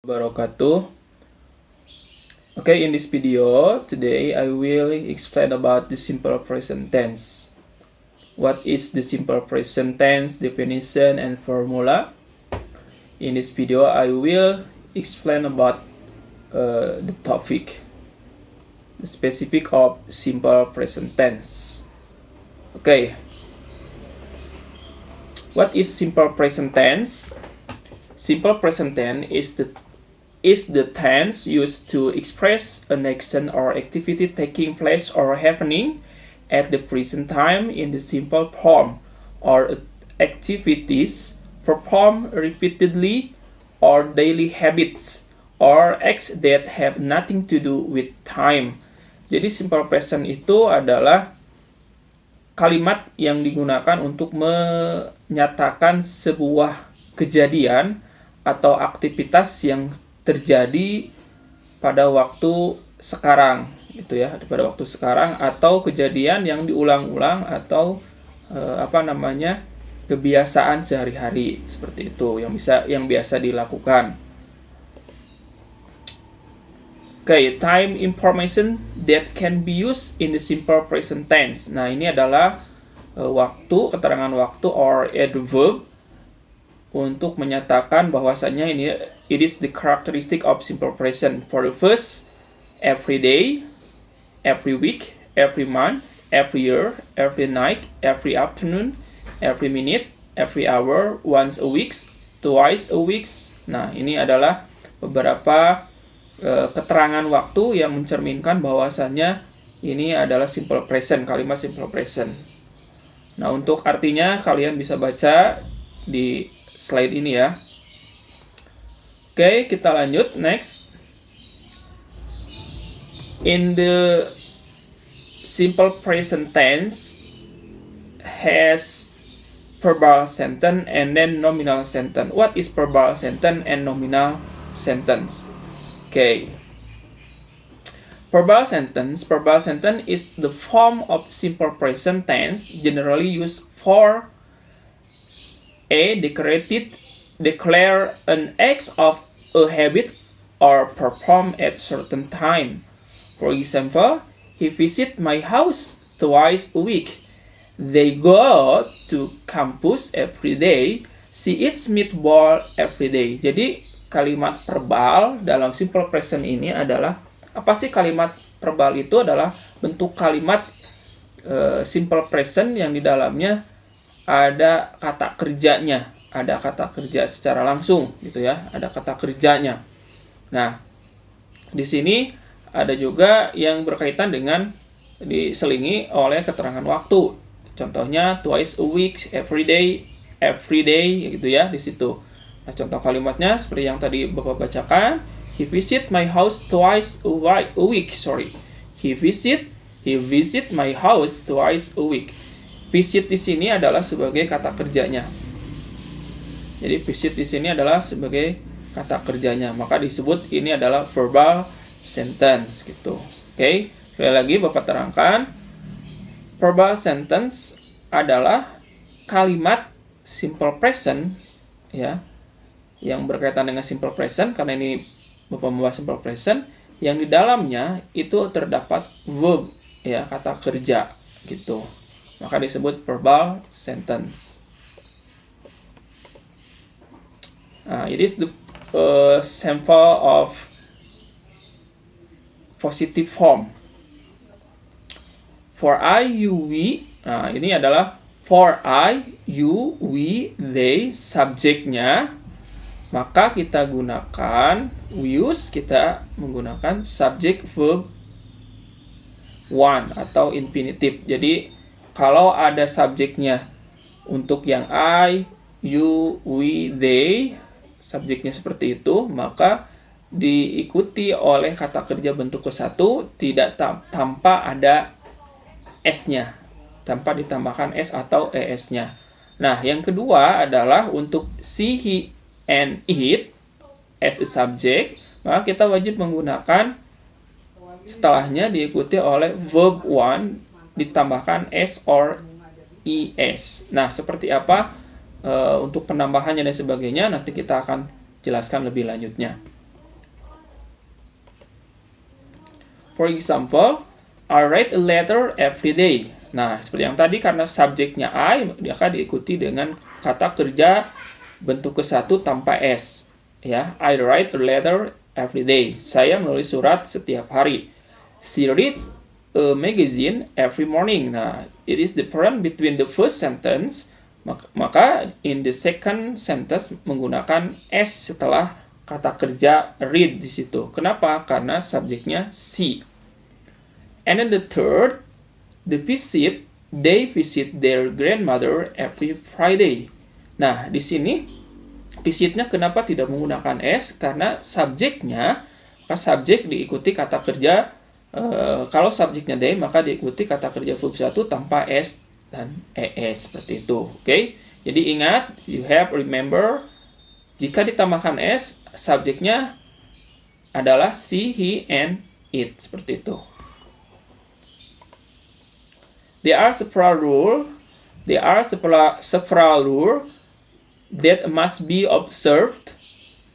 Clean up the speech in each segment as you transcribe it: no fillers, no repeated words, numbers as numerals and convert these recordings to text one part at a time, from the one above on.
Wabarakatuh. Okay, in this video today I will explain about the simple present tense. What is the simple present tense definition and formula? In this video I will explain about the topic, the specific of simple present tense. Okay, what is simple present tense? Simple present tense is the tense used to express an action or activity taking place or happening at the present time in the simple form, or activities performed repeatedly, or daily habits or acts that have nothing to do with time. Jadi simple present itu adalah kalimat yang digunakan untuk menyatakan sebuah kejadian atau aktivitas yang terjadi pada waktu sekarang, gitu ya, pada waktu sekarang, atau kejadian yang diulang-ulang, atau kebiasaan sehari-hari seperti itu yang biasa dilakukan. Okay, time information that can be used in the simple present tense. Nah, ini adalah keterangan waktu or adverb untuk menyatakan bahwasannya it is the characteristic of simple present. For the first, every day, every week, every month, every year, every night, every afternoon, every minute, every hour, once a week, twice a week. Nah, ini adalah beberapa keterangan waktu yang mencerminkan bahwasannya ini adalah simple present, kalimat simple present. Nah, untuk artinya kalian bisa baca di slide ini ya. Oke, kita lanjut. Next. In the simple present tense has verbal sentence and then nominal sentence. What is verbal sentence and nominal sentence? Okay. Verbal sentence is the form of simple present tense generally used for declare an act of a habit or perform at certain time. For example, he visit my house twice a week. They go to campus every day. She eats meatball every day. Jadi kalimat verbal dalam simple present ini adalah apa sih? Kalimat verbal itu adalah bentuk kalimat simple present yang di dalamnya ada kata kerjanya, ada kata kerja secara langsung, gitu ya, ada kata kerjanya. Nah, di sini ada juga yang berkaitan dengan diselingi oleh keterangan waktu. Contohnya twice a week, every day, gitu ya, di situ. Nah, contoh kalimatnya seperti yang tadi Bapak bacakan, he visit my house twice a week. He visit my house twice a week. Visit di sini adalah sebagai kata kerjanya. Jadi visit di sini adalah sebagai kata kerjanya, maka disebut ini adalah verbal sentence gitu. Oke, sekali lagi Bapak terangkan, verbal sentence adalah kalimat simple present ya, yang berkaitan dengan simple present, karena ini Bapak membahas simple present yang di dalamnya itu terdapat verb ya, kata kerja gitu. Maka disebut verbal sentence. It is the sample of positive form. For I, you, we. Nah, ini adalah for I, you, we, they, subjeknya. Maka kita gunakan kita menggunakan subject verb one atau infinitive. Jadi kalau ada subjeknya untuk yang I, you, we, they, subjeknya seperti itu, maka diikuti oleh kata kerja bentuk ke-1 tidak tanpa ada S-nya, tanpa ditambahkan S atau ES-nya. Nah, yang kedua adalah untuk she, he, and it as a subject, maka kita wajib menggunakan setelahnya diikuti oleh verb one ditambahkan S or ES. Nah, seperti apa untuk penambahannya dan sebagainya nanti kita akan jelaskan lebih lanjutnya. For example, I write a letter every day. Nah, seperti yang tadi karena subjeknya I, dia akan diikuti dengan kata kerja bentuk ke-1 tanpa S. Ya, I write a letter every day. Saya menulis surat setiap hari. She reads a magazine every morning. Nah, it is different between the first sentence. Maka in the second sentence menggunakan S setelah kata kerja read di situ. Kenapa? Karena subjeknya she. And then the third, they visit their grandmother every Friday. Nah, di sini visitnya kenapa tidak menggunakan S? Karena subjeknya, subjek diikuti kata kerja, kalau subjeknya they, maka diikuti kata kerja verb 1 tanpa S dan ES, seperti itu. Oke? Jadi ingat, you have remember, jika ditambahkan S, subjeknya adalah she, he, and it, seperti itu. There are several rules that must be observed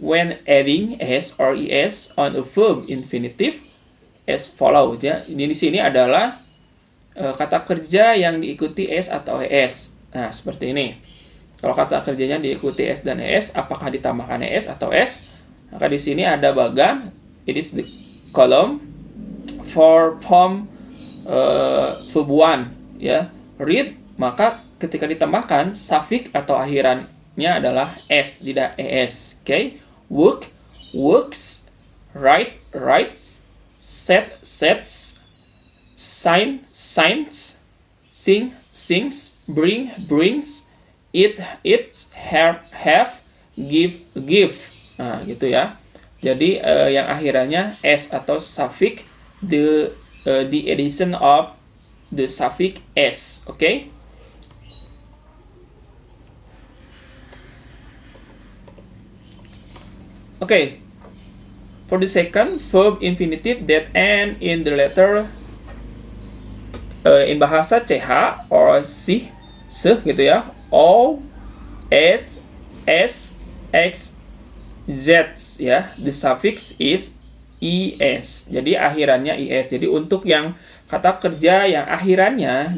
when adding S or ES on a verb infinitive as follows. Ya, ini di sini adalah kata kerja yang diikuti S atau ES. Nah, seperti ini. Kalau kata kerjanya diikuti S dan ES, apakah ditambahkan ES atau S? Maka di sini ada bagan, it is the column for form verb 1. Ya, read, maka ketika ditambahkan suffix atau akhirannya adalah S, tidak ES. Oke? Work, works, write, writes, set, sets, sign, signs, sing, sings, bring, brings, eat, eats, have, give, give. Nah, gitu ya. Jadi yang akhirannya S atau suffix, the addition of the suffix S, okay? Okay, for the second, verb infinitive that end in the letter in bahasa CH or si, gitu ya, O, S, S, X, Z, ya, the suffix is IS. Jadi akhirannya IS. Jadi untuk yang kata kerja yang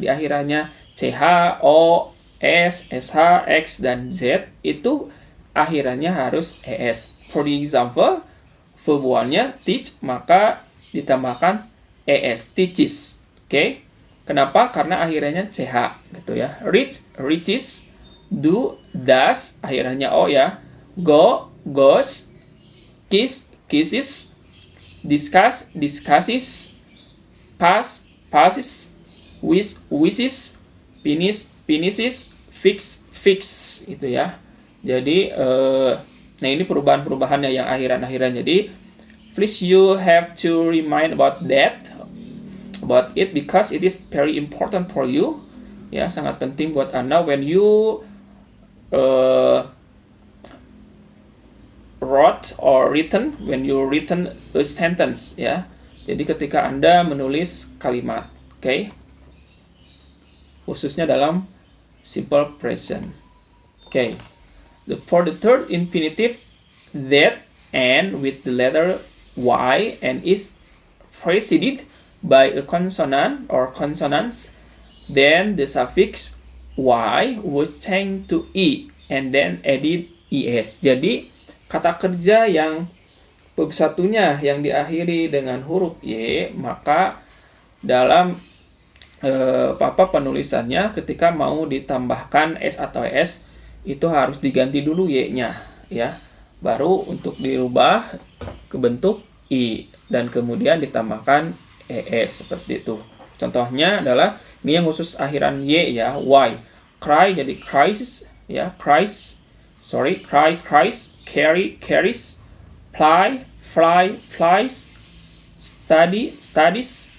di akhirannya CH, O, S, SH, X, dan Z itu akhirannya harus ES. For example, verb 1-nya teach, maka ditambahkan ES, teaches. Oke? Kenapa? Karena akhirannya CH gitu ya. Reach, reaches, do, does, akhirannya O ya. Go, goes, kiss, kisses, discuss, discusses, pass, passes, wish, wishes, finish, finishes, fix, fix, gitu ya. Jadi nah ini perubahan-perubahannya yang akhiran-akhiran. Jadi please you have to remind about it because it is very important for you. Ya, sangat penting buat Anda when you wrote or written, when you written a sentence, ya. Jadi ketika Anda menulis kalimat, oke? Khususnya dalam simple present. Oke. For the third infinitive that end with the letter Y and is preceded by a consonant or consonants, then the suffix Y was changed to E and then added ES. Jadi kata kerja yang verb satunya yang diakhiri dengan huruf Y, maka dalam penulisannya ketika mau ditambahkan S atau S itu harus diganti dulu Y-nya ya. Baru untuk dirubah ke bentuk I dan kemudian ditambahkan ES seperti itu. Contohnya adalah ini yang khusus akhiran Y ya, Y. Cry jadi cries ya, cries. Sorry, cry, cries, carry, carries, fly, fly, flies, study, studies,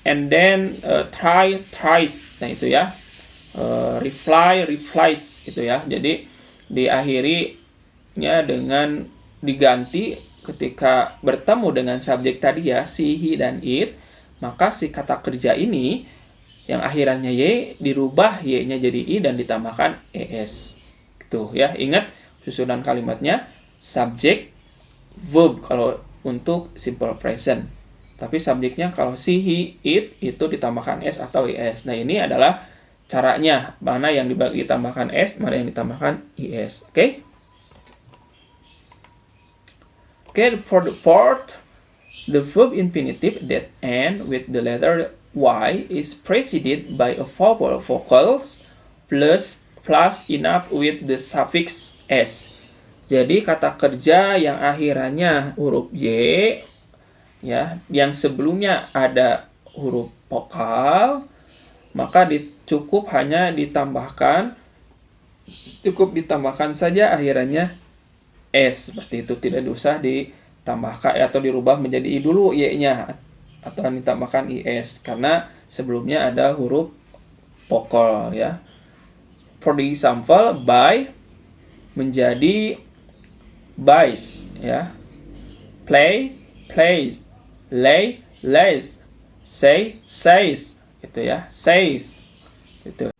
and then try, tries. Nah itu ya, reply, replies itu ya. Jadi diakhirinya dengan diganti ketika bertemu dengan subjek tadi ya, she, he, dan it, maka si kata kerja ini yang akhirannya Y dirubah Y-nya jadi I dan ditambahkan ES. Gitu ya. Ingat susunan kalimatnya subject, verb kalau untuk simple present. Tapi subjeknya kalau she, he, it itu ditambahkan s atau is. Nah, ini adalah caranya, mana yang ditambahkan s, mana yang ditambahkan is. Oke? Okay, for the fourth, the verb infinitive that end with the letter y is preceded by a vowel vocals plus enough with the suffix s. Jadi kata kerja yang akhirannya huruf y, ya, yang sebelumnya ada huruf vokal, maka cukup ditambahkan saja akhirannya s, seperti itu, tidak usah ditambahkan atau dirubah menjadi i dulu y-nya atau ditambahkan is karena sebelumnya ada huruf vokal, ya. For the example, buy menjadi buys, ya. Play plays, lay lays, say says, gitu ya, says, gitu.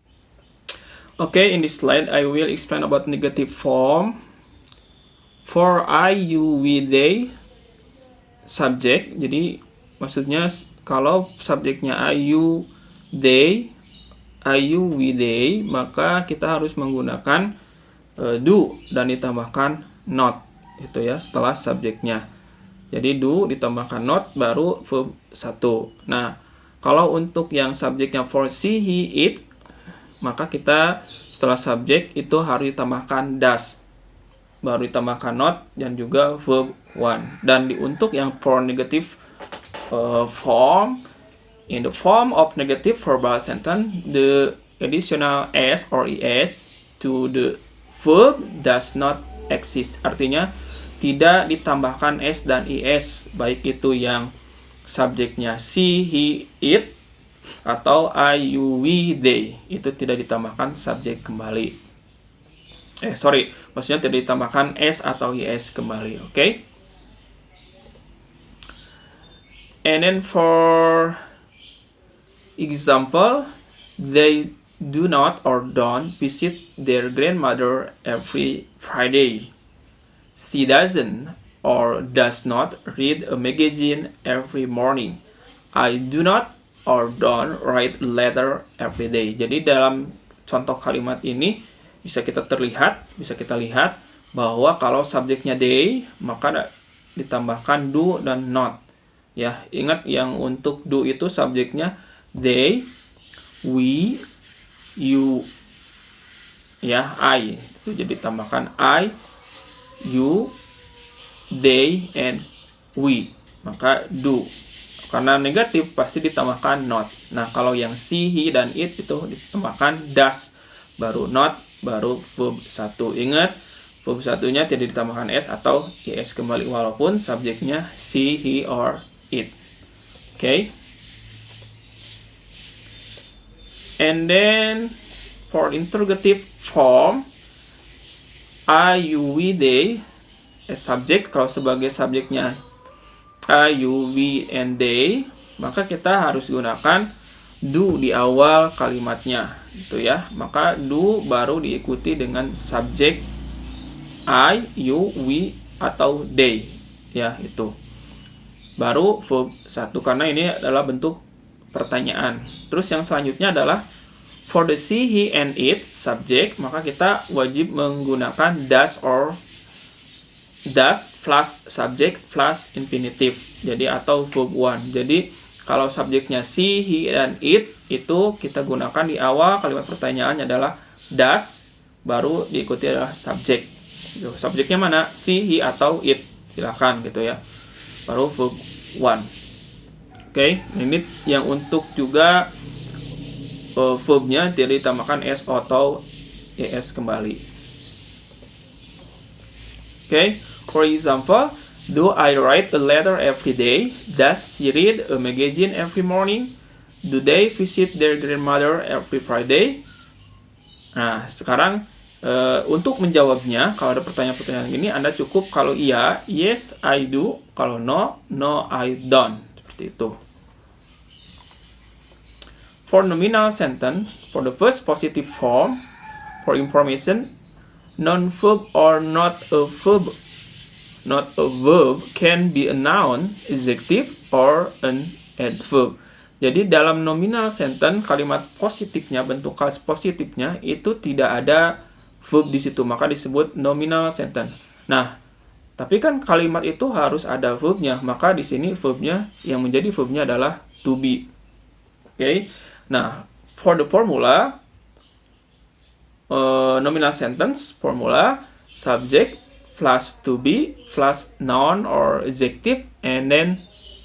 Okay, in this slide I will explain about negative form. For I, you, we, they, subject. Jadi maksudnya kalau subjeknya I, you, they, we, they, maka kita harus menggunakan do dan ditambahkan not, itu ya, setelah subjeknya. Jadi do ditambahkan not baru verb 1. Nah, kalau untuk yang subjeknya for she, he, it, maka kita setelah subjek itu harus ditambahkan does, baru ditambahkan not dan juga verb 1. Dan untuk yang for negative form, in the form of negative verbal sentence, the additional s or es to the verb does not exist. Artinya tidak ditambahkan s dan is, baik itu yang subjeknya she, he, it, atau I, you, we, they, itu tidak ditambahkan subjek kembali. Maksudnya tidak ditambahkan s atau is kembali, okay? And then for example, they do not or don't visit their grandmother every Friday. She doesn't or does not read a magazine every morning. I do not or don't write a letter every day. Jadi dalam contoh kalimat ini bisa kita lihat bahwa kalau subjeknya they, maka ditambahkan do dan not. Ya, ingat yang untuk do itu subjeknya they, we, you, ya, I. Itu jadi tambahkan I, you, they, and we. Maka do. Karena negatif pasti ditambahkan not. Nah, kalau yang she, he, dan it itu ditambahkan does, baru not, baru verb 1. Ingat, verb 1-nya tidak ditambahkan s atau is kembali walaupun subjeknya she, he, or it. Okay. And then for interrogative form, I, you, we, they as subject. Kalau sebagai subjeknya I, you, we, and they, maka kita harus gunakan do di awal kalimatnya, gitu ya. Maka do baru diikuti dengan subjek I, you, we, atau they, ya, itu. Baru verb 1 karena ini adalah bentuk pertanyaan. Terus yang selanjutnya adalah for the she, he, and it subject, maka kita wajib menggunakan does or does plus subject plus infinitive. Jadi atau verb 1. Jadi kalau subjeknya she, he, dan it itu kita gunakan di awal kalimat pertanyaannya adalah does, baru diikuti adalah subjek. Subjeknya mana? She, he, atau it. Silakan gitu ya. Baru verb 1. Oke, ini yang untuk juga verbnya tidak ditambahkan s atau es kembali. Oke, for example, do I write a letter every day? Does she read a magazine every morning? Do they visit their grandmother every Friday? Nah, sekarang untuk menjawabnya, kalau ada pertanyaan-pertanyaan ini, Anda cukup kalau iya, yes, I do. Kalau no, no, I don't. Seperti itu. For nominal sentence, for the first positive form, for information, non-verb or not a verb not a verb, can be a noun, adjective, or an adverb. Jadi dalam nominal sentence, kalimat positifnya, bentuk positifnya itu tidak ada verb di situ, maka disebut nominal sentence. Nah, tapi kan kalimat itu harus ada verbnya, maka di sini verbnya yang menjadi verbnya adalah to be. Okay? Nah, for the formula, nominal sentence formula, subject plus to be plus noun or adjective and then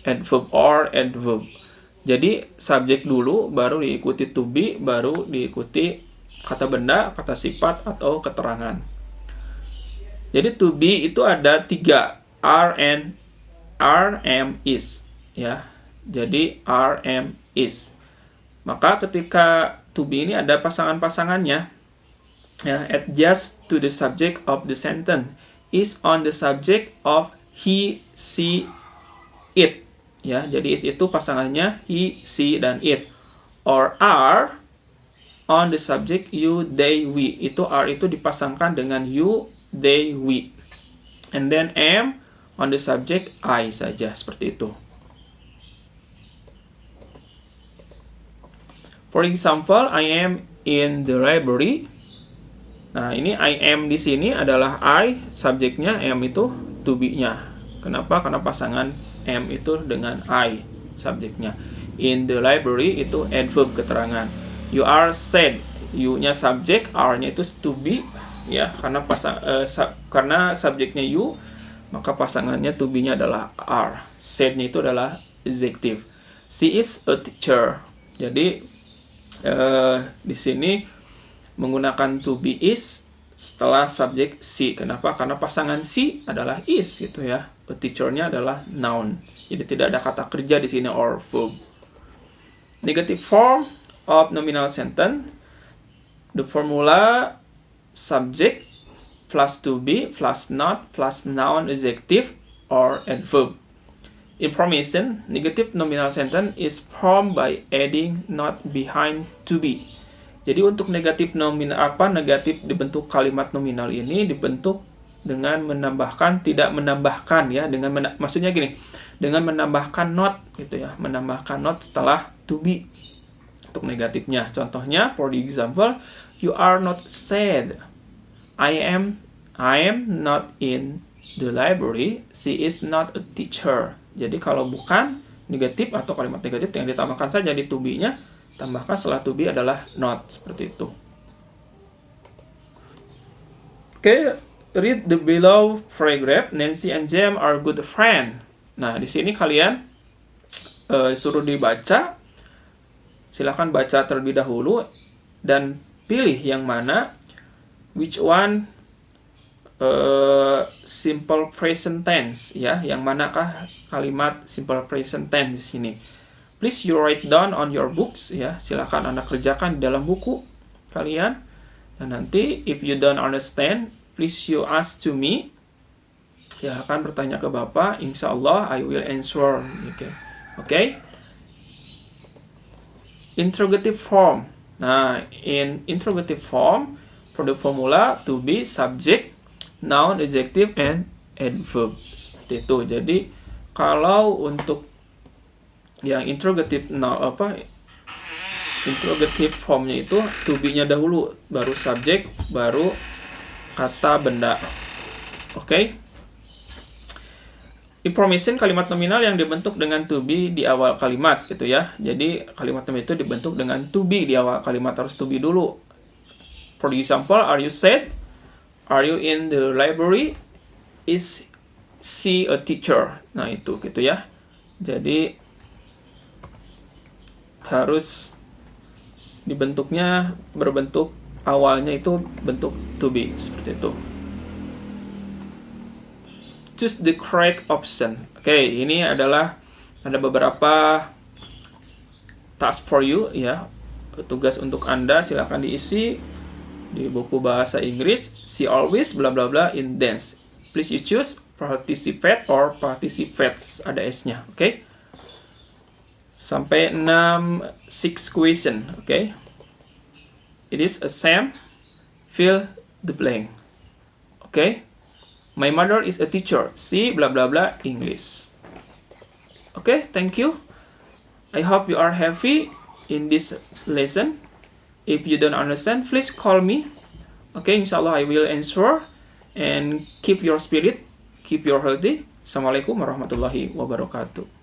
adverb or adverb. Jadi subjek dulu, baru diikuti to be, baru diikuti kata benda, kata sifat atau keterangan. Jadi to be itu ada 3, are and are, am, is, ya. Jadi are, am, is. Maka ketika to be ini ada pasangan-pasangannya, ya, adjust to the subject of the sentence, is on the subject of he, she, it. Ya, jadi is itu pasangannya he, she, dan it. Or are on the subject you, they, we. Itu are itu dipasangkan dengan you, they, we. And then am on the subject I saja, seperti itu. For example, I am in the library. Nah, ini I am di sini adalah I, subjeknya, am itu to be-nya. Kenapa? Karena pasangan am itu dengan I, subjeknya. In the library itu adverb, keterangan. You are sad, you-nya subjek, are-nya itu to be, ya, karena subjeknya you, maka pasangannya to be-nya adalah are. Sad-nya itu adalah adjective. She is a teacher. Jadi di sini menggunakan to be is setelah subjek she. Kenapa? Karena pasangan she adalah is, gitu ya. A teacher-nya adalah noun. Jadi tidak ada kata kerja di sini or verb. Negative form of nominal sentence. The formula subject plus to be plus not plus noun, adjective, or adverb. Information, negative nominal sentence is formed by adding not behind to be. Jadi untuk negatif negatif dibentuk kalimat nominal ini dibentuk dengan menambahkan, tidak menambahkan, ya, maksudnya gini, dengan menambahkan not, gitu ya, menambahkan not setelah to be untuk negatifnya. Contohnya, for the example, you are not sad. I am not in the library. She is not a teacher. Jadi kalau bukan negatif atau kalimat negatif yang ditambahkan saja di to be-nya, tambahkan setelah to be adalah not, seperti itu. Oke, read the below paragraph. Nancy and James are good friends. Nah, di sini kalian disuruh dibaca. Silahkan baca terlebih dahulu dan pilih yang mana, which one simple present tense, ya, yang manakah kalimat simple present tense di sini. Please you write down on your books, ya. Silakan Anda kerjakan di dalam buku kalian. Dan nanti if you don't understand, please you ask to me. Silakan bertanya ke Bapak. Insyaallah I will answer. Okay. Interrogative form. Nah, in interrogative form, for the formula to be subject, noun, adjective, and adverb. Itu. Jadi kalau untuk yang interrogative interrogative formnya itu to be-nya dahulu, baru subjek, baru kata benda. Oke. Information, kalimat nominal yang dibentuk dengan to be di awal kalimat, gitu ya. Jadi kalimat nominal itu dibentuk dengan to be di awal kalimat, harus to be dulu. For example, are you sad? Are you in the library? Is she a teacher? Nah, itu, gitu ya. Jadi harus dibentuknya berbentuk awalnya itu bentuk to be, seperti itu. Choose the correct option. Oke, ini adalah ada beberapa task for you, ya, tugas untuk Anda. Silakan diisi di buku bahasa Inggris. She always bla bla bla in dance. Please you choose participate or participates, ada S-nya. Oke. Sampai 6 question, oke. It is a same, fill the blank. Oke. My mother is a teacher. She blah blah blah English. Okay, thank you. I hope you are happy in this lesson. If you don't understand, please call me. Okay, inshallah I will answer. And keep your spirit, keep your healthy. Assalamualaikum warahmatullahi wabarakatuh.